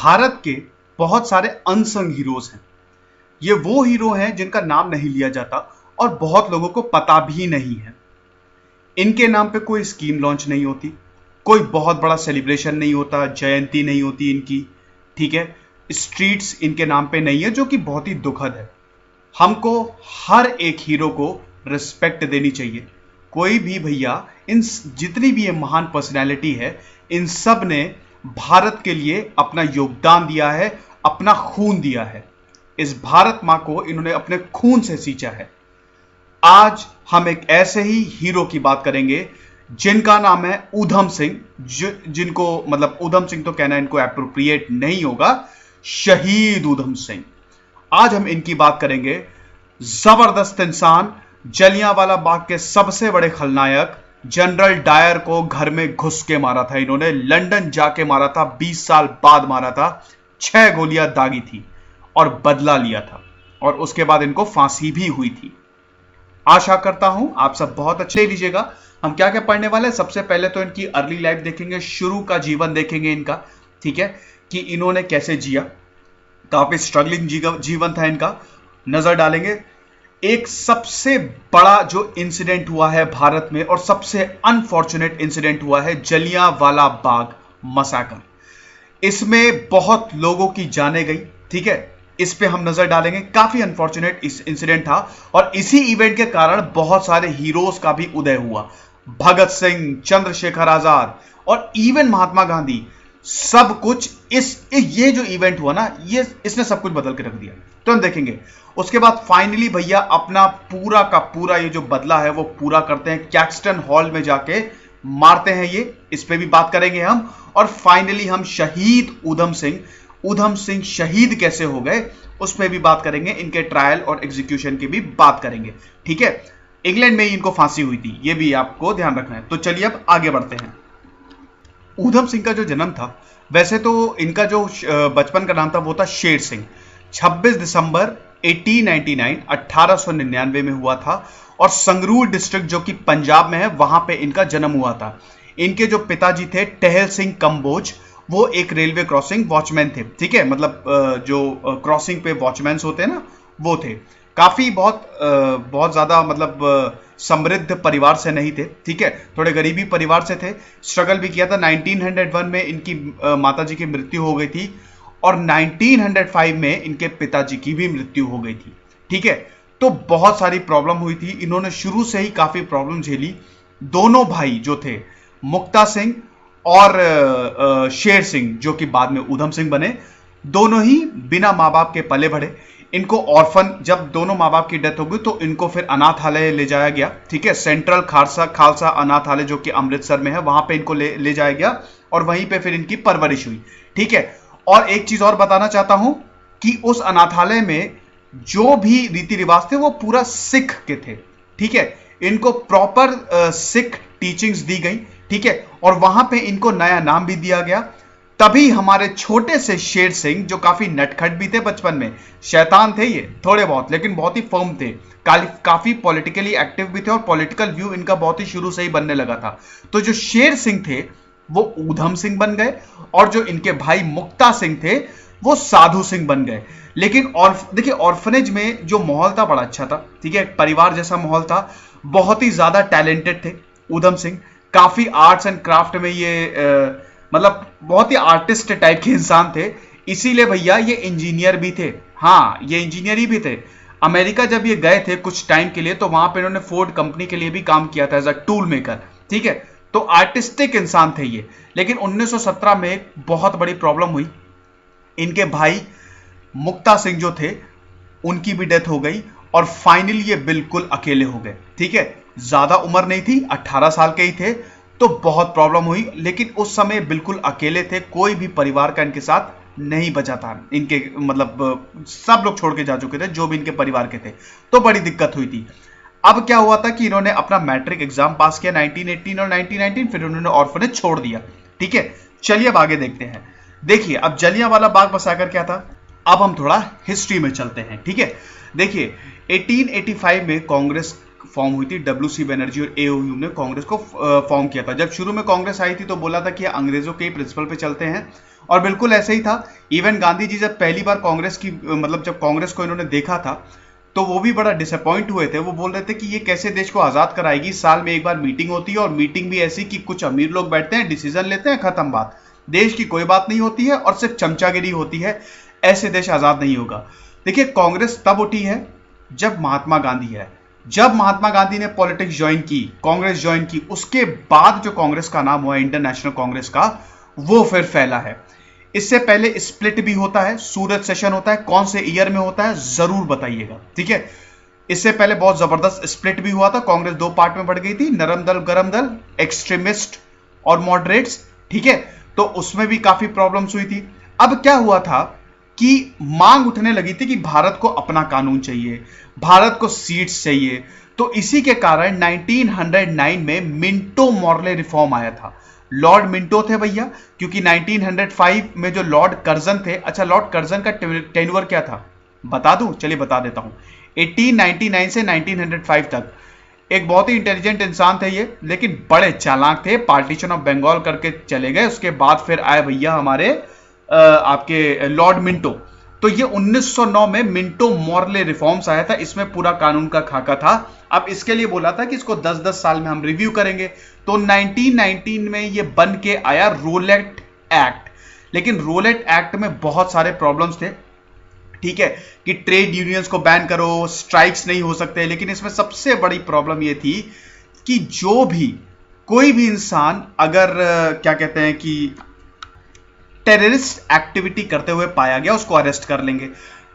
भारत के बहुत सारे अनसंग हीरोज हैं। ये वो हीरो हैं जिनका नाम नहीं लिया जाता और बहुत लोगों को पता भी नहीं है। इनके नाम पे कोई स्कीम लॉन्च नहीं होती, कोई बहुत बड़ा सेलिब्रेशन नहीं होता, जयंती नहीं होती इनकी, ठीक है। स्ट्रीट्स इनके नाम पे नहीं है, जो कि बहुत ही दुखद है। हमको हर एक हीरो को रिस्पेक्ट देनी चाहिए। कोई भी भैया, इन जितनी भी ये महान पर्सनैलिटी है, इन सब ने भारत के लिए अपना योगदान दिया है, अपना खून दिया है। इस भारत मां को इन्होंने अपने खून से सींचा है। आज हम एक ऐसे ही हीरो की बात करेंगे जिनका नाम है ऊधम सिंह, जिनको मतलब ऊधम सिंह तो कहना इनको एप्रोप्रिएट नहीं होगा, शहीद ऊधम सिंह। आज हम इनकी बात करेंगे। जबरदस्त इंसान, जलियांवाला बाग के सबसे बड़े खलनायक, जनरल डायर को घर में घुस के मारा था इन्होंने, लंदन जाके मारा था, 20 साल बाद मारा था, 6 गोलियां दागी थी और बदला लिया था, और उसके बाद इनको फांसी भी हुई थी। आशा करता हूं आप सब बहुत अच्छे लीजिएगा। हम क्या क्या पढ़ने वाले हैं, सबसे पहले तो इनकी अर्ली लाइफ देखेंगे, शुरू का जीवन देखेंगे इनका, ठीक है, कि इन्होंने कैसे जिया। काफी स्ट्रगलिंग जीवन था इनका, नजर डालेंगे। एक सबसे बड़ा जो इंसिडेंट हुआ है भारत में और सबसे अनफॉर्चुनेट इंसिडेंट हुआ है जलियांवाला बाग मसाकर। इसमें बहुत लोगों की जानें गई, ठीक है, इस पे हम नजर डालेंगे। काफी अनफॉर्चुनेट इंसिडेंट था और इसी इवेंट के कारण बहुत सारे हीरोज का भी उदय हुआ। भगत सिंह, चंद्रशेखर आजाद और इवन महात्मा गांधी, सब कुछ ये जो इवेंट हुआ ना, ये इसने सब कुछ बदल के रख दिया। तो हम देखेंगे। उसके बाद फाइनली भैया अपना पूरा का पूरा ये जो बदला है वो पूरा करते हैं, कैक्सटन हॉल में जाके मारते हैं ये, इस पे भी बात करेंगे हम। और फाइनली हम शहीद ऊधम सिंह शहीद कैसे हो गए उस पे भी बात करेंगे। इनके ट्रायल और एग्जीक्यूशन की भी बात करेंगे, ठीक है। इंग्लैंड में ही इनको फांसी हुई थी, ये भी आपको ध्यान रखना है। तो चलिए अब आगे बढ़ते हैं। ऊधम सिंह का जो जन्म था, वैसे तो इनका जो बचपन का नाम था वो था शेर सिंह। 26 दिसंबर 1899 में हुआ था और संगरूर डिस्ट्रिक्ट जो कि पंजाब में है, वहां पे इनका जन्म हुआ था। इनके जो पिताजी थे टहल सिंह कंबोज, वो एक रेलवे क्रॉसिंग वॉचमैन थे, ठीक है, मतलब जो क्रॉसिंग पे वॉचमैन होते हैं ना, वो थे। काफी बहुत ज्यादा मतलब समृद्ध परिवार से नहीं थे, ठीक है, थोड़े गरीबी परिवार से थे। स्ट्रगल भी किया था। 1901 में इनकी माताजी की मृत्यु हो गई थी और 1905 में इनके पिताजी की भी मृत्यु हो गई थी, ठीक है। तो बहुत सारी प्रॉब्लम हुई थी, इन्होंने शुरू से ही काफी प्रॉब्लम झेली। दोनों भाई जो थे, मुक्ता सिंह और शेर सिंह, जो कि बाद में ऊधम सिंह बने, दोनों ही बिना माँ बाप के पले बढ़े। इनको ऑर्फन, जब दोनों माँ बाप की डेथ हो गई तो इनको फिर अनाथालय ले जाया गया, ठीक है, सेंट्रल खालसा अनाथालय जो कि अमृतसर में है, वहां पे इनको ले जाया गया और वहीं पे फिर इनकी परवरिश हुई, ठीक है। और एक चीज और बताना चाहता हूं कि उस अनाथालय में जो भी रीति रिवाज थे वो पूरा सिख के थे, ठीक है। इनको प्रॉपर सिख टीचिंग्स दी गई, ठीक है, और वहां पे इनको नया नाम भी दिया गया। तभी हमारे छोटे से शेर सिंह, जो काफी नटखट भी थे बचपन में, शैतान थे ये थोड़े बहुत, लेकिन बहुत ही फर्म थे, काफी पॉलिटिकली एक्टिव भी थे और पॉलिटिकल व्यू इनका बहुत ही शुरू से ही बनने लगा था। तो जो शेर सिंह थे वो ऊधम सिंह बन गए और जो इनके भाई मुक्ता सिंह थे वो साधु सिंह बन गए। लेकिन देखिए, ऑर्फनेज में जो माहौल था बड़ा अच्छा था, ठीक है, परिवार जैसा माहौल था। बहुत ही ज्यादा टैलेंटेड थे ऊधम सिंह, काफी आर्ट्स एंड क्राफ्ट में ये मतलब बहुत ही आर्टिस्ट टाइप के इंसान थे। इसीलिए भैया ये इंजीनियर भी थे। हाँ, ये इंजीनियर ही भी थे। अमेरिका जब ये गए थे कुछ टाइम के लिए, तो वहां पे इन्होंने फोर्ड कंपनी के लिए भी काम किया था एज अ टूल मेकर, ठीक है। तो आर्टिस्टिक इंसान थे ये। लेकिन 1917 में एक बहुत बड़ी प्रॉब्लम हुई। इनके भाई मुक्ता सिंह जो थे, उनकी भी डेथ हो गई और फाइनली ये बिल्कुल अकेले हो गए, ठीक है। ज्यादा उम्र नहीं थी, 18 साल के ही थे, तो बहुत प्रॉब्लम हुई। लेकिन उस समय बिल्कुल अकेले थे, कोई भी परिवार का इनके साथ नहीं बचा था। इनके मतलब सब लोग छोड़ के जा चुके थे जो भी इनके परिवार के थे, तो बड़ी दिक्कत हुई थी। अब क्या हुआ था कि इन्होंने अपना मैट्रिक एग्जाम पास किया 1918 और 1919, फिर उन्होंने ऑर्फनेज छोड़ दिया, ठीक है। चलिए अब आगे देखते हैं। देखिए, अब जलियांवाला बाग मसाकर क्या था, अब हम थोड़ा हिस्ट्री में चलते हैं, ठीक है। देखिए, 1885 में कांग्रेस फॉर्म हुई थी, WC बनर्जी और AOU ने कांग्रेस को फॉर्म किया था। जब शुरू में कांग्रेस आई थी तो बोला था कि अंग्रेजों के प्रिंसिपल पे चलते हैं, और बिल्कुल ऐसे ही था। इवन गांधी जी जब पहली बार कांग्रेस की मतलब जब कांग्रेस को इन्होंने देखा था तो वो भी बड़ा डिसअपॉइंट हुए थे। वो बोल रहे थे कि ये कैसे देश को आजाद कराएगी, साल में एक बार मीटिंग होती है और मीटिंग भी ऐसी कि कुछ अमीर लोग बैठते हैं, डिसीजन लेते हैं, खत्म बात, देश की कोई बात नहीं होती है और सिर्फ चमचागिरी होती है, ऐसे देश आजाद नहीं होगा। देखिए कांग्रेस तब उठी है जब महात्मा गांधी है, जब महात्मा गांधी ने पॉलिटिक्स ज्वाइन की, कांग्रेस ज्वाइन की, उसके बाद जो कांग्रेस का नाम हुआ इंडियन नेशनल कांग्रेस का, वो फिर फैला है। इससे पहले स्प्लिट भी होता है, सूरत सेशन होता है, कौन से ईयर में होता है जरूर बताइएगा, ठीक है। इससे पहले बहुत जबरदस्त स्प्लिट भी हुआ था, कांग्रेस दो पार्ट में बढ़ गई थी, नरम दल, गरम दल, एक्सट्रीमिस्ट और मॉडरेट्स, ठीक है। तो उसमें भी काफी प्रॉब्लम्स हुई थी। अब क्या हुआ था कि मांग उठने लगी थी कि भारत को अपना कानून चाहिए, भारत को सीट्स चाहिए। तो इसी के कारण 1909 में मिंटो मॉर्ले रिफॉर्म आया था। लॉर्ड मिंटो थे भैया, क्योंकि 1905 में जो लॉर्ड कर्जन थे, अच्छा लॉर्ड कर्जन का टेन्योर क्या था बता दूं, चलिए बता देता हूं। 1899 से 1905 तक एक बहुत ही इंटेलिजेंट इंसान थे ये, लेकिन बड़े चालाक थे, पार्टीशन ऑफ बंगाल करके चले गए। उसके बाद फिर आए भैया हमारे आपके लॉर्ड मिंटो। तो ये 1909 में मिंटो मॉर्ले रिफॉर्म्स आया था, इसमें पूरा कानून का खाका था। अब इसके लिए बोला था कि इसको 10-10 साल में हम रिव्यू करेंगे। तो 1919 में ये बन के आया रोलेट एक्ट। लेकिन रोलेट एक्ट में बहुत सारे प्रॉब्लम्स थे, ठीक है, कि ट्रेड यूनियंस को बैन करो, स्ट्राइक्स नहीं हो सकते। लेकिन इसमें सबसे बड़ी प्रॉब्लम ये थी कि जो भी कोई भी इंसान अगर क्या कहते हैं कि टेररिस्ट एक्टिविटी करते हुए पाया गया, उसको अरेस्ट कर लेंगे।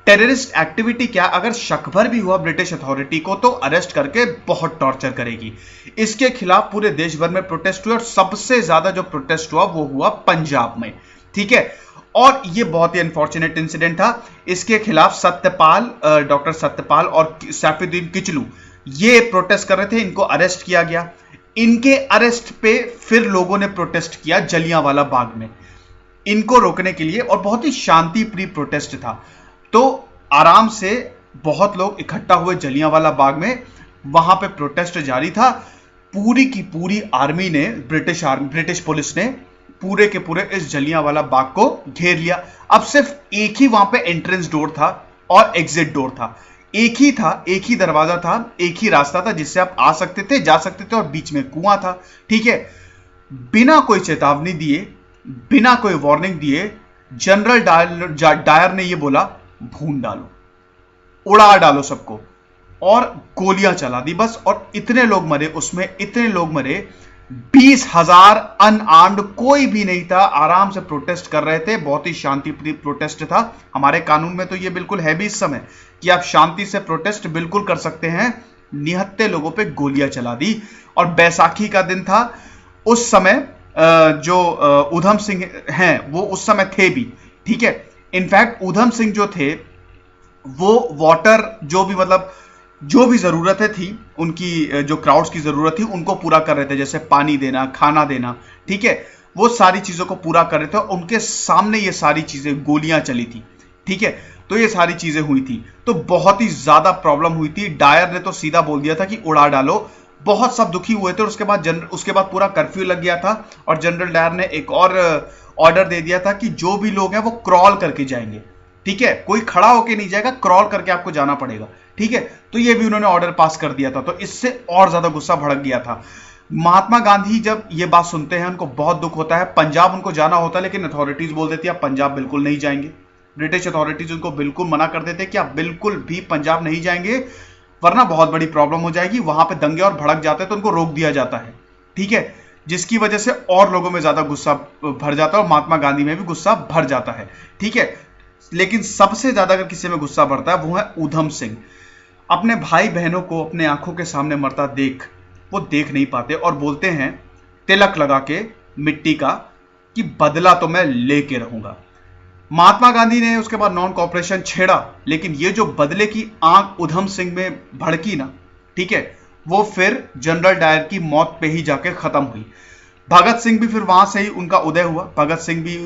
टेररिस्ट एक्टिविटी क्या, अगर शक भर भी हुआ ब्रिटिश अथॉरिटी को तो अरेस्ट करके बहुत टॉर्चर करेगी। इसके खिलाफ पूरे देश भर में प्रोटेस्ट हुए और सबसे ज्यादा जो प्रोटेस्ट हुआ वो हुआ पंजाब में, ठीक है। और ये बहुत ही अनफॉर्चुनेट इंसिडेंट था। इसके खिलाफ सत्यपाल, डॉक्टर सत्यपाल और सैफुद्दीन किचलू ये प्रोटेस्ट कर रहे थे, इनको अरेस्ट किया गया। इनके अरेस्ट पे फिर लोगों ने प्रोटेस्ट किया जलियांवाला बाग में, इनको रोकने के लिए, और बहुत ही शांति प्रिय प्रोटेस्ट था। तो आराम से बहुत लोग इकट्ठा हुए जलियांवाला बाग में, वहां पे प्रोटेस्ट जारी था। पूरी की पूरी आर्मी ने, ब्रिटिश पुलिस ने पूरे के पूरे इस जलियांवाला बाग को घेर लिया। अब सिर्फ एक ही वहां पे एंट्रेंस डोर था और एग्जिट डोर था, एक ही था, एक ही दरवाजा था, एक ही रास्ता था जिससे आप आ सकते थे, जा सकते थे, और बीच में कुआं था, ठीक है। बिना कोई चेतावनी दिए, बिना कोई वार्निंग दिए जनरल डायर ने ये बोला भून डालो, उड़ा डालो सबको, और गोलियां चला दी बस। और इतने लोग मरे उसमें, इतने लोग मरे, 20,000 अनआर्म्ड, कोई भी नहीं था, आराम से प्रोटेस्ट कर रहे थे। बहुत ही शांतिप्रिय प्रोटेस्ट था। हमारे कानून में तो ये बिल्कुल है भी इस समय कि आप शांति से प्रोटेस्ट बिल्कुल कर सकते हैं। निहत्थे लोगों पे गोलियां चला दी। और बैसाखी का दिन था, उस समय जो ऊधम सिंह हैं वो उस समय थे भी, ठीक है। इनफैक्ट ऊधम सिंह जो थे वो वाटर, जो भी मतलब जो भी जरूरतें थी उनकी, जो क्राउड्स की जरूरत थी उनको पूरा कर रहे थे, जैसे पानी देना, खाना देना, ठीक है, वो सारी चीजों को पूरा कर रहे थे। उनके सामने ये सारी चीजें, गोलियां चली थी, ठीक है। तो ये सारी चीजें हुई थी, तो बहुत ही ज्यादा प्रॉब्लम हुई थी। डायर ने तो सीधा बोल दिया था कि उड़ा डालो, बहुत सब दुखी हुए थे। और उसके बाद पूरा कर्फ्यू लग गया था, और जनरल डायर ने एक और ऑर्डर दे दिया था कि जो भी लोग हैं वो क्रॉल करके जाएंगे, ठीक है, कोई खड़ा होके नहीं जाएगा, क्रॉल करके आपको जाना पड़ेगा, ठीक है। तो ये भी उन्होंने ऑर्डर पास कर दिया था, तो इससे और ज्यादा गुस्सा भड़क गया था। महात्मा गांधी जब ये बात सुनते हैं उनको बहुत दुख होता है। पंजाब उनको जाना होता है, लेकिन अथॉरिटीज बोल देती है आप पंजाब बिल्कुल नहीं जाएंगे। ब्रिटिश अथॉरिटीज उनको बिल्कुल मना कर देते कि आप बिल्कुल भी पंजाब नहीं जाएंगे, वरना बहुत बड़ी प्रॉब्लम हो जाएगी। वहां पे दंगे और भड़क जाते हैं तो उनको रोक दिया जाता है, ठीक है, जिसकी वजह से और लोगों में ज्यादा गुस्सा भर जाता है और महात्मा गांधी में भी गुस्सा भर जाता है, ठीक है। लेकिन सबसे ज्यादा अगर किसी में गुस्सा भरता है वो है ऊधम सिंह। अपने भाई बहनों को अपने आंखों के सामने मरता देख वो देख नहीं पाते और बोलते हैं तिलक लगा के मिट्टी का कि बदला तो मैं लेके रहूंगा। महात्मा गांधी ने उसके बाद नॉन कॉपरेशन छेड़ा, लेकिन ये जो बदले की आंख ऊधम सिंह में भड़की ना, ठीक है, वो फिर जनरल डायर की मौत पे ही जाके खत्म हुई। भगत सिंह भी फिर वहां से ही उनका उदय हुआ। भगत सिंह भी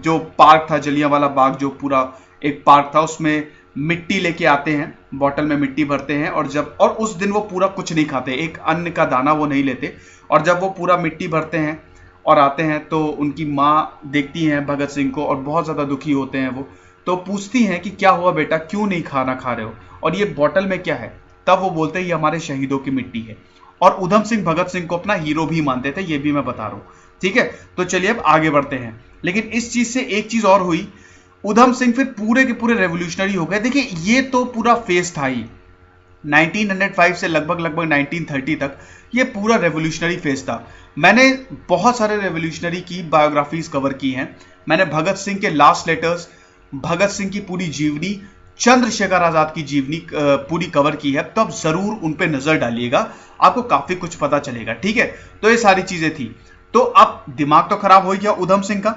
जो पार्क था जलियांवाला बाग, जो पूरा एक पार्क था, उसमें मिट्टी लेके आते हैं, बॉटल में मिट्टी भरते हैं, और उस दिन वो पूरा कुछ नहीं खाते, एक अन्न का दाना वो नहीं लेते। और जब वो पूरा मिट्टी भरते हैं और आते हैं तो उनकी माँ देखती हैं भगत सिंह को और बहुत ज़्यादा दुखी होते हैं वो, तो पूछती हैं कि क्या हुआ बेटा, क्यों नहीं खाना खा रहे हो, और ये बॉटल में क्या है। तब वो बोलते हैं ये हमारे शहीदों की मिट्टी है। और उधम सिंह भगत सिंह को अपना हीरो भी मानते थे, ये भी मैं बता रहा हूँ। ठीक है, तो चलिए अब आगे बढ़ते हैं। लेकिन इस चीज से एक चीज और हुई, उधम सिंह फिर पूरे के पूरे रेवोल्यूशनरी हो गए। देखिए ये तो पूरा फेज था ही, 1905 से लगभग 1930 तक ये पूरा रेवोल्यूशनरी फेज था। मैंने बहुत सारे रेवोल्यूशनरी की बायोग्राफीज कवर की हैं। मैंने भगत सिंह के लास्ट लेटर्स, भगत सिंह की पूरी जीवनी, चंद्रशेखर आजाद की जीवनी पूरी कवर की है, तो आप जरूर उन पे नजर डालिएगा, आपको काफी कुछ पता चलेगा। ठीक है, तो ये सारी चीजें थी। तो अब दिमाग तो खराब हो गया उधम सिंह का,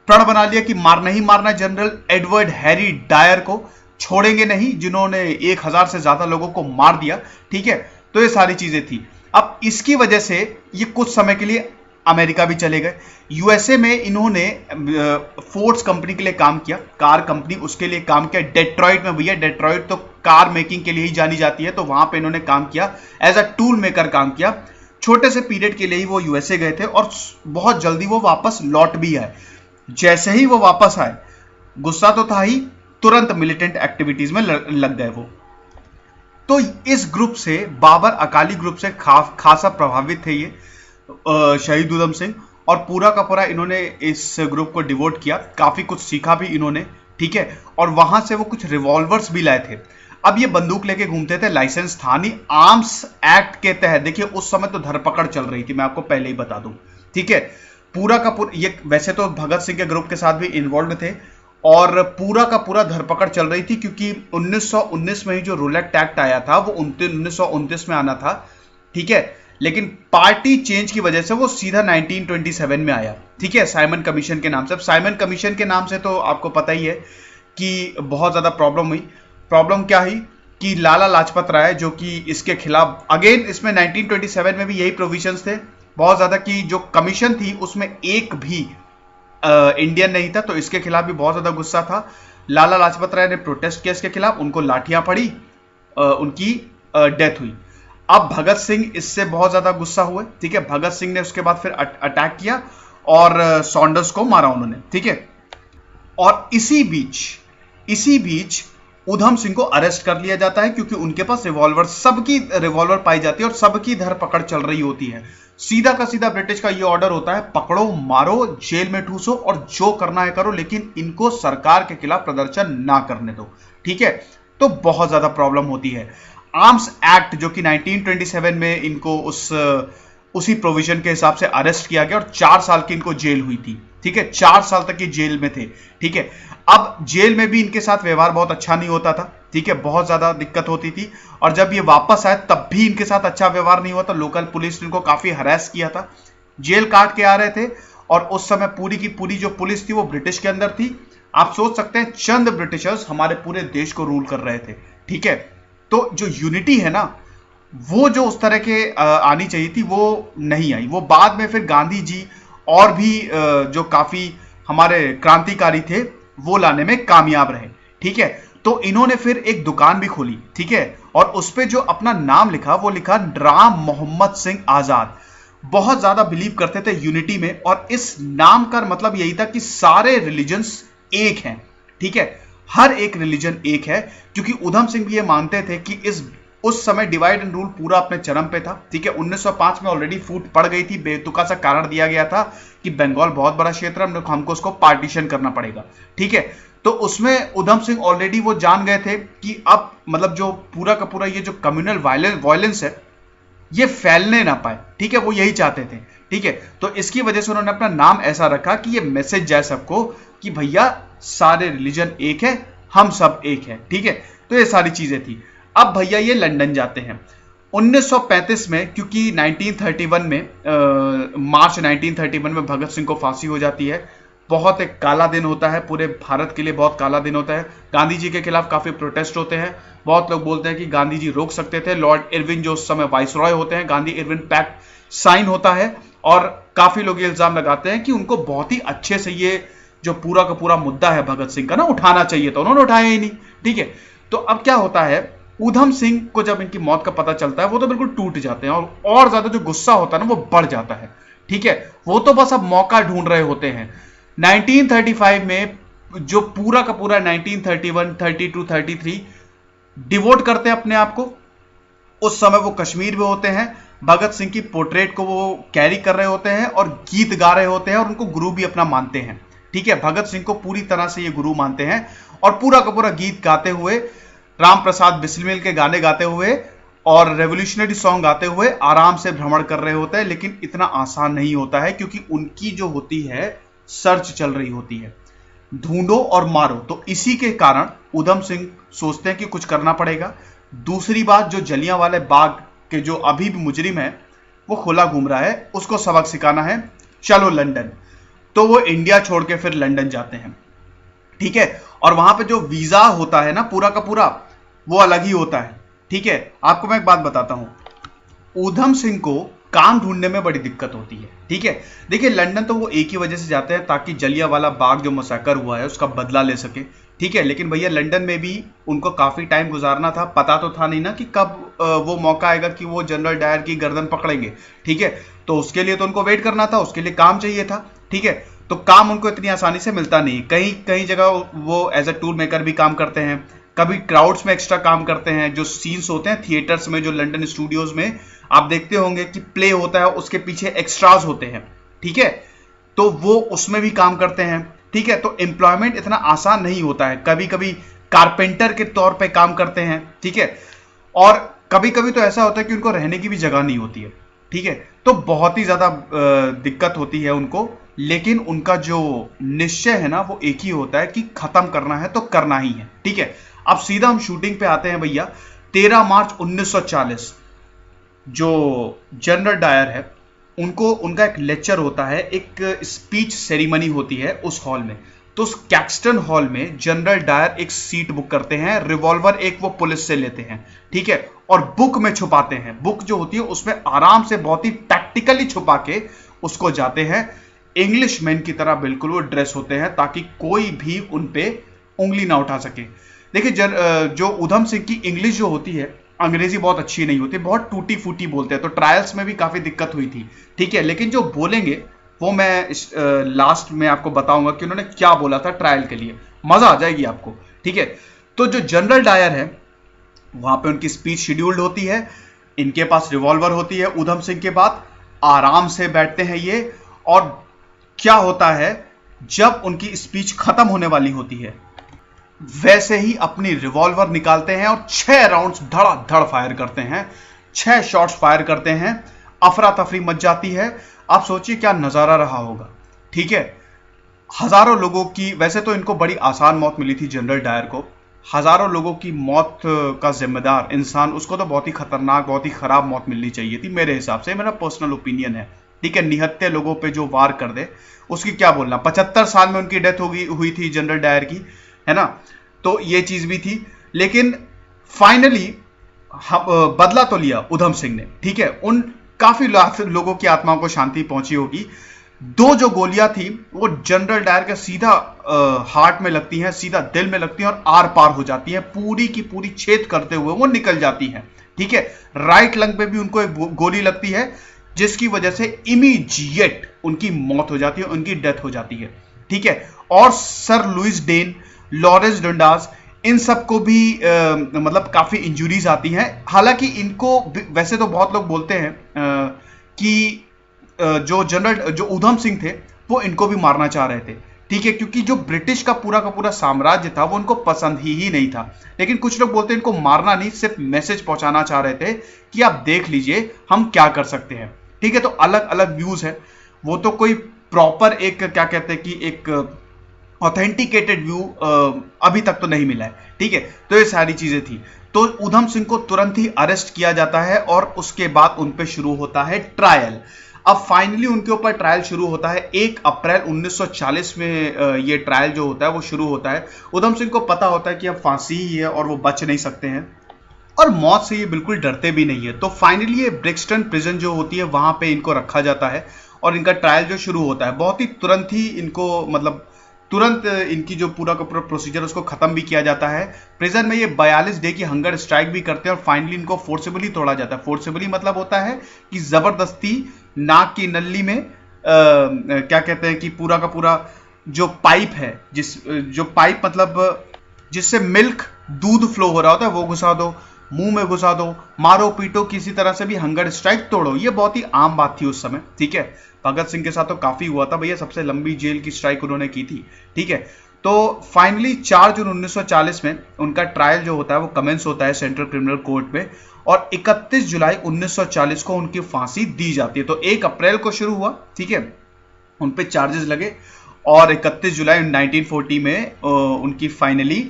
प्रण बना लिया कि मारना ही मारना जनरल एडवर्ड हैरी डायर को, छोड़ेंगे नहीं, जिन्होंने 1000 से ज्यादा लोगों को मार दिया। ठीक है, तो ये सारी चीजें थी। अब इसकी वजह से ये कुछ समय के लिए अमेरिका भी चले गए। यूएसए में इन्होंने फोर्ड्स कंपनी के लिए काम किया, कार कंपनी, उसके लिए काम किया डेट्रॉइट में। भैया डेट्रॉइट तो कार मेकिंग के लिए ही जानी जाती है, तो वहां पे इन्होंने काम किया, एज अ टूल मेकर काम किया। छोटे से पीरियड के लिए ही वो यूएसए गए थे और बहुत जल्दी वो वापस लौट भी आए। जैसे ही वो वापस आए, गुस्सा तो था ही, तुरंत मिलिटेंट एक्टिविटीज में लग गए वो। तो इस ग्रुप से, बाबर अकाली ग्रुप से खासा प्रभावित थे ये शहीद उधम सिंह, और पूरा का पूरा इन्होंने इस ग्रुप को डिवोट किया, काफी कुछ सीखा भी इन्होंने। ठीक है, और वहां से वो कुछ रिवॉल्वर्स भी लाए थे। अब ये बंदूक लेके घूमते थे, लाइसेंस था नहीं, आर्म्स एक्ट के तहत। देखिए उस समय तो धरपकड़ चल रही थी, मैं आपको पहले ही बता दूं। ठीक है, पूरा का पूरा ये वैसे तो भगत सिंह के ग्रुप के साथ भी इन्वॉल्व थे, और पूरा का पूरा धरपकड़ चल रही थी, क्योंकि 1919 में ही जो रूलेट एक्ट आया था वो 1929 में आना था। ठीक है, लेकिन पार्टी चेंज की वजह से वो सीधा 1927 में आया। ठीक है, साइमन कमीशन के नाम से। अब साइमन कमीशन के नाम से तो आपको पता ही है कि बहुत ज्यादा प्रॉब्लम हुई। प्रॉब्लम क्या हुई कि लाला लाजपत राय, जो कि इसके खिलाफ, अगेन इसमें 1927 में भी यही प्रोविजंस थे बहुत ज्यादा, कि जो कमीशन थी उसमें एक भी इंडियन नहीं था, तो इसके खिलाफ भी बहुत ज्यादा गुस्सा था। लाला लाजपत राय ने प्रोटेस्ट किया इसके खिलाफ, उनको लाठियां पड़ी, उनकी डेथ हुई। अब भगत सिंह इससे बहुत ज्यादा गुस्सा हुए। ठीक है, भगत सिंह ने उसके बाद फिर अटैक किया और सॉन्डर्स को मारा उन्होंने। ठीक है, और इसी बीच उधम सिंह को अरेस्ट कर लिया जाता है, क्योंकि उनके पास रिवॉल्वर, सबकी रिवॉल्वर पाई जाती है और सबकी धरपकड़ चल रही होती है। सीधा का सीधा ब्रिटिश का ये ऑर्डर होता है, पकड़ो, मारो, जेल में ठूसो और जो करना है करो, लेकिन इनको सरकार के खिलाफ प्रदर्शन ना करने दो। ठीक है, तो बहुत ज्यादा प्रॉब्लम होती है। आर्म्स एक्ट, जो कि 1927 में इनको उसी प्रोविजन के हिसाब से अरेस्ट किया गया और 4 साल की इनको जेल हुई थी। ठीक है, 4 साल तक ये जेल में थे। ठीक है, अब जेल में भी इनके साथ व्यवहार बहुत अच्छा नहीं होता था। ठीक है, बहुत ज्यादा दिक्कत होती थी, और जब ये वापस आए तब भी इनके साथ अच्छा व्यवहार नहीं हुआ था। लोकल पुलिस ने इनको काफी हरास किया था, जेल काट के आ रहे थे, और उस समय पूरी की पूरी जो पुलिस थी वो ब्रिटिश के अंदर थी। आप सोच सकते हैं, चंद ब्रिटिशर्स हमारे पूरे देश को रूल कर रहे थे। ठीक है, तो जो यूनिटी है ना, वो जो उस तरह के आनी चाहिए थी वो नहीं आई। वो बाद में फिर गांधी जी और भी जो काफी हमारे क्रांतिकारी थे वो लाने में कामयाब रहे। ठीक है, तो इन्होंने फिर एक दुकान भी खोली। ठीक है, और उस पे जो अपना नाम लिखा वो लिखा राम मोहम्मद सिंह आजाद। बहुत ज्यादा बिलीव करते थे यूनिटी में, और इस नाम का मतलब यही था कि सारे रिलीजन्स एक हैं। ठीक है, हर एक रिलीजन एक है, क्योंकि उधम सिंह भी ये मानते थे कि उस समय डिवाइड एंड रूल पूरा अपने चरम पे था। ठीक है, 1905 में ऑलरेडी फूट पड़ गई थी, बेतुका सा कारण दिया गया था कि बंगाल बहुत बड़ा क्षेत्र है, हमको उसको पार्टीशन करना पड़ेगा। ठीक है, तो उसमें उधम सिंह ऑलरेडी वो जान गए थे कि अब मतलब जो पूरा का पूरा ये जो कम्युनल वायलेंस है ये फैलने ना पाए। ठीक है, वो यही चाहते थे। ठीक है, तो इसकी वजह से उन्होंने अपना नाम ऐसा रखा कि ये मैसेज जाए सबको कि भैया सारे रिलीजन एक है, हम सब एक है। ठीक है, तो ये सारी चीजें थी। अब भैया ये लंदन जाते हैं 1935 में, क्योंकि 1931 में मार्च 1931 में भगत सिंह को फांसी हो जाती है। बहुत एक काला दिन होता है, पूरे भारत के लिए बहुत काला दिन होता है। गांधी जी के खिलाफ काफी प्रोटेस्ट होते हैं। बहुत लोग बोलते हैं कि गांधी जी रोक सकते थे। लॉर्ड इरविन जो उस समय वाइसरॉय होते हैं, गांधी इरविन पैक्ट साइन होता है, और काफी लोग ये इल्जाम लगाते हैं कि उनको बहुत ही अच्छे से ये जो पूरा का पूरा मुद्दा है भगत सिंह का ना उठाना चाहिए था, उन्होंने उठाया ही नहीं। ठीक है। तो अब क्या होता है, ऊधम सिंह को जब इनकी मौत का पता चलता है वो तो बिल्कुल टूट जाते हैं और ज्यादा जो गुस्सा होता है ना वो बढ़ जाता है। ठीक है, वो तो बस अब मौका ढूंढ रहे होते हैं। 1935 में जो पूरा का पूरा 1931, 32, 33 डिवोट करते हैं अपने आप को। उस समय वो कश्मीर में होते हैं, भगत सिंह की पोर्ट्रेट को वो कैरी कर रहे होते हैं और गीत गा रहे होते हैं और उनको गुरु भी अपना मानते हैं। ठीक है, भगत सिंह को पूरी तरह से ये गुरु मानते हैं और पूरा का पूरा गीत गाते हुए, राम प्रसाद बिस्मिल के गाने गाते हुए और रेवोल्यूशनरी सॉन्ग गाते हुए आराम से भ्रमण कर रहे होते हैं। लेकिन इतना आसान नहीं होता है क्योंकि उनकी जो होती है सर्च चल रही होती है, ढूंढो और मारो। तो इसी के कारण ऊधम सिंह सोचते हैं कि कुछ करना पड़ेगा। दूसरी बात, जो जलियांवाला बाग के जो अभी भी मुजरिम है वो खुला घूम रहा है, उसको सबक सिखाना है, चलो लंदन। तो वो इंडिया छोड़ के फिर लंदन जाते हैं। ठीक है, और वहां पे जो वीजा होता है ना पूरा का पूरा, वो अलग ही होता है। ठीक है, आपको मैं एक बात बताता हूं, ऊधम सिंह को काम ढूंढने में बड़ी दिक्कत होती है। ठीक है, देखिए लंदन तो वो एक ही वजह से जाते हैं ताकि जलियांवाला बाग जो मसाकर हुआ है उसका बदला ले सके। ठीक है, लेकिन भैया लंदन में भी उनको काफी टाइम गुजारना था, पता तो था नहीं ना कि कब वो मौका आएगा कि वो जनरल डायर की गर्दन पकड़ेंगे। ठीक है, तो उसके लिए तो उनको वेट करना था, उसके लिए काम चाहिए था। ठीक है, तो काम उनको इतनी आसानी से मिलता नहीं। कहीं कहीं जगह वो एज अ टूर मेकर भी काम करते हैं, कभी क्राउड्स में एक्स्ट्रा काम करते हैं। जो सीन्स होते हैं थिएटर्स में, जो लंदन स्टूडियोज में आप देखते होंगे कि प्ले होता है, उसके पीछे एक्स्ट्राज होते हैं। ठीक है, तो वो उसमें भी काम करते हैं। ठीक है, तो एम्प्लॉयमेंट इतना आसान नहीं होता है। कभी कभी कारपेंटर के तौर पे काम करते हैं। ठीक है, और कभी कभी तो ऐसा होता है कि उनको रहने की भी जगह नहीं होती है। ठीक है, तो बहुत ही ज्यादा दिक्कत होती है उनको, लेकिन उनका जो निश्चय है ना वो एक ही होता है कि खत्म करना है तो करना ही है। ठीक है, अब सीधा हम शूटिंग पे आते हैं भैया। 13 मार्च 1940 जो जनरल डायर है उनको, उनका एक लेक्चर होता है, एक स्पीच सेरेमनी होती है उस हॉल में। तो उस कैक्सटन हॉल में जनरल डायर एक सीट बुक करते हैं, रिवॉल्वर एक वो पुलिस से लेते हैं। ठीक है, और बुक में छुपाते हैं। बुक जो होती है उसमें आराम से बहुत ही टैक्टिकली छुपा के उसको जाते हैं। इंग्लिश मैन की तरह बिल्कुल वो ड्रेस होते हैं ताकि कोई भी उन पे उंगली ना उठा सके। देखिए जो ऊधम सिंह की इंग्लिश जो होती है, अंग्रेजी बहुत अच्छी नहीं होती, बहुत टूटी फूटी बोलते हैं, तो ट्रायल्स में भी काफी दिक्कत हुई थी। ठीक है, लेकिन जो बोलेंगे वो मैं लास्ट में आपको बताऊंगा कि उन्होंने क्या बोला था ट्रायल के लिए, मजा आ जाएगी आपको। ठीक है, तो जो जनरल डायर है वहां पे उनकी स्पीच शेड्यूल्ड होती है, इनके पास रिवॉल्वर होती है ऊधम सिंह के बाद, आराम से बैठते हैं ये। और क्या होता है, जब उनकी स्पीच खत्म होने वाली होती है वैसे ही अपनी रिवॉल्वर निकालते हैं और 6 राउंड्स धड़ाधड़ फायर करते हैं, 6 शॉट्स फायर करते हैं। अफरा तफरी मच जाती है। आप सोचिए क्या नजारा रहा होगा। ठीक है, हजारों लोगों की, वैसे तो इनको बड़ी आसान मौत मिली थी जनरल डायर को, हजारों लोगों की मौत का जिम्मेदार इंसान, उसको तो बहुत ही खतरनाक, बहुत ही खराब मौत मिलनी चाहिए थी मेरे हिसाब से, मेरा पर्सनल ओपिनियन है। ठीक है, निहत्थे लोगों पे जो वार कर दे उसकी क्या बोलना। 75 साल में उनकी डेथ हुई थी जनरल डायर की, है ना, तो ये चीज भी थी। लेकिन फाइनली बदला तो लिया ऊधम सिंह ने। ठीक है, उन काफी लोगों की आत्माओं को शांति पहुंची होगी। 2 जो गोलियां थी वो जनरल डायर के सीधा हार्ट में लगती हैं, सीधा दिल में लगती हैं और आर पार हो जाती हैं, पूरी की पूरी छेद करते हुए वो निकल जाती हैं। ठीक है, राइट लंग पे भी उनको एक गोली लगती है जिसकी वजह से इमीडिएट उनकी मौत हो जाती है, उनकी डेथ हो जाती है। ठीक है, और sir Louis Dane, Lawrence Dundas, इन सबको भी मतलब काफी इंजुरीज आती हैं। हालांकि इनको वैसे तो बहुत लोग बोलते हैं कि जो ऊधम सिंह थे वो इनको भी मारना चाह रहे थे। ठीक है, क्योंकि जो ब्रिटिश का पूरा साम्राज्य था वो उनको पसंद ही नहीं था। लेकिन कुछ लोग बोलते हैं इनको मारना नहीं, सिर्फ मैसेज पहुंचाना चाह रहे थे कि आप देख लीजिए हम क्या कर सकते हैं। ठीक है, तो अलग अलग व्यूज है, वो तो कोई प्रॉपर एक क्या कहते हैं कि एक ऑथेंटिकेटेड व्यू अभी तक तो नहीं मिला है। ठीक है, तो ये सारी चीजें थी। तो ऊधम सिंह को तुरंत ही अरेस्ट किया जाता है और उसके बाद उन पे शुरू होता है ट्रायल। अब फाइनली उनके ऊपर ट्रायल शुरू होता है 1 अप्रैल 1940 में। ये ट्रायल जो होता है वो शुरू होता है। ऊधम सिंह को पता होता है कि अब फांसी ही है और वो बच नहीं सकते हैं और मौत से ये बिल्कुल डरते भी नहीं है। तो फाइनली ये ब्रिक्सटन प्रिजन जो होती है वहां पे इनको रखा जाता है और इनका ट्रायल जो शुरू होता है बहुत ही तुरंत ही इनको मतलब तुरंत इनकी जो पूरा का पूरा प्रोसीजर उसको खत्म भी किया जाता है। प्रिजन में ये 42 डे की हंगर स्ट्राइक भी करते हैं और फाइनली इनको फोर्सेबली तोड़ा जाता है। फोर्सेबली मतलब होता है कि जबरदस्ती नाक की नली में क्या कहते हैं कि पूरा का पूरा जो पाइप है, जो पाइप मतलब जिससे मिल्क दूध फ्लो हो रहा होता है वो घुसा दो, मुंह में घुसा दो, मारो पीटो, किसी तरह से भी हंगर स्ट्राइक तोड़ो। ये बहुत ही आम बात थी उस समय, ठीक है। भगत सिंह के साथ तो काफी हुआ था भैया, सबसे लंबी जेल की स्ट्राइक उन्होंने की थी, ठीक है। तो फाइनली 4 जून 1940 में उनका ट्रायल जो होता है वो कमेंस होता है सेंट्रल क्रिमिनल कोर्ट में, और 31 जुलाई 1940 को उनकी फांसी दी जाती है। तो 1 अप्रैल को शुरू हुआ, ठीक है, उन पे चार्जेस लगे और 31 जुलाई 1940 में उनकी फाइनली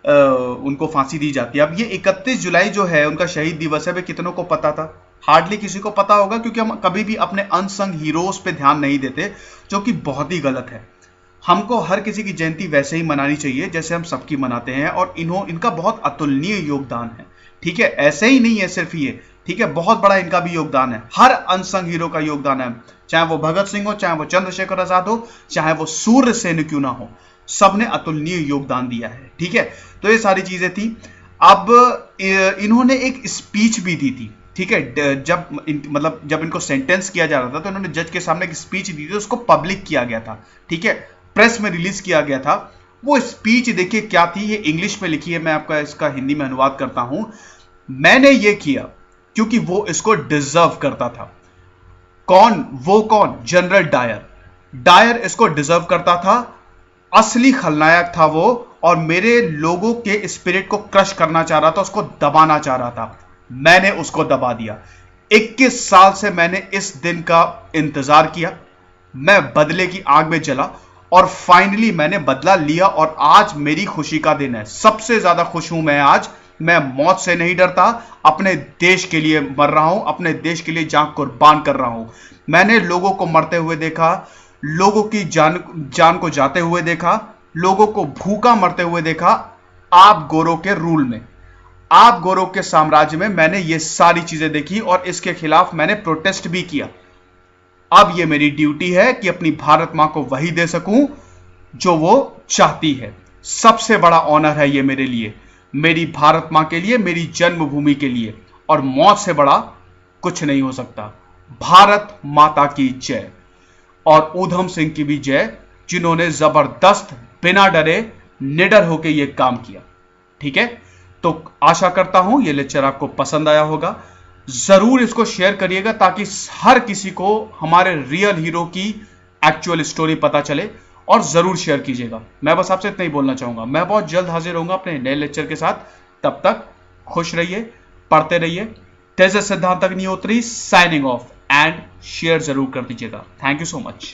उनको फांसी दी जाती है। अब ये 31 जुलाई जो है उनका शहीद दिवस है, वे कितनों को पता था? हार्डली किसी को पता होगा, क्योंकि हम कभी भी अपने अनसंग हीरोज पे ध्यान नहीं देते, जो कि बहुत ही गलत है। हमको हर किसी की जयंती वैसे ही मनानी चाहिए जैसे हम सबकी मनाते हैं, और इनका बहुत अतुलनीय योगदान है, ठीक है। ऐसे ही नहीं है सिर्फ ये, ठीक है, बहुत बड़ा इनका भी योगदान है, हर अनसंग हीरो का योगदान है, चाहे वो भगत सिंह हो, चाहे वो चंद्रशेखर आजाद हो, चाहे वो सूर्य सेन क्यों ना हो, सबने अतुलनीय योगदान दिया है, ठीक है। तो ये सारी चीजें थी। अब इन्होंने एक स्पीच भी दी थी, ठीक है, जब इनको सेंटेंस किया जा रहा था तो इन्होंने जज के सामने एक स्पीच दी थी, उसको पब्लिक किया गया था, ठीक है, प्रेस में रिलीज किया गया था। वो स्पीच देखिए क्या थी, ये इंग्लिश में लिखी है, मैं आपका इसका हिंदी में अनुवाद करता हूं। मैंने ये किया क्योंकि वो इसको डिजर्व करता था। कौन? वो कौन? General Dyer. डायर इसको डिजर्व करता था, असली खलनायक था वो, और मेरे लोगों के स्पिरिट को क्रश करना चाह रहा था, उसको दबाना चाह रहा था। मैंने उसको दबा दिया। 21 साल से मैंने इस दिन का इंतजार किया, मैं बदले की आग में जला और फाइनली मैंने बदला लिया, और आज मेरी खुशी का दिन है। सबसे ज्यादा खुश हूं मैं आज। मैं मौत से नहीं डरता, अपने देश के लिए मर रहा हूं, अपने देश के लिए जान कुर्बान कर रहा हूं। मैंने लोगों को मरते हुए देखा, लोगों की जान को जाते हुए देखा, लोगों को भूखा मरते हुए देखा। आप गोरों के रूल में, आप गोरों के साम्राज्य में मैंने ये सारी चीजें देखी, और इसके खिलाफ मैंने प्रोटेस्ट भी किया। अब ये मेरी ड्यूटी है कि अपनी भारत मां को वही दे सकूं जो वो चाहती है। सबसे बड़ा ऑनर है ये मेरे लिए, मेरी भारत मां के लिए, मेरी जन्मभूमि के लिए, और मौत से बड़ा कुछ नहीं हो सकता। भारत माता की जय, और ऊधम सिंह की भी जय, जिन्होंने जबरदस्त बिना डरे निडर होकर यह काम किया, ठीक है। तो आशा करता हूं ये लेक्चर आपको पसंद आया होगा। जरूर इसको शेयर करिएगा ताकि हर किसी को हमारे रियल हीरो की एक्चुअल स्टोरी पता चले, और जरूर शेयर कीजिएगा। मैं बस आपसे इतना ही बोलना चाहूंगा। मैं बहुत जल्द हाजिर होऊंगा अपने नए लेक्चर के साथ। तब तक खुश रहिए, पढ़ते रहिए। तेजस सिद्धांत Agnihotri signing off, and share जरूर कर दीजिएगा। Thank you so much.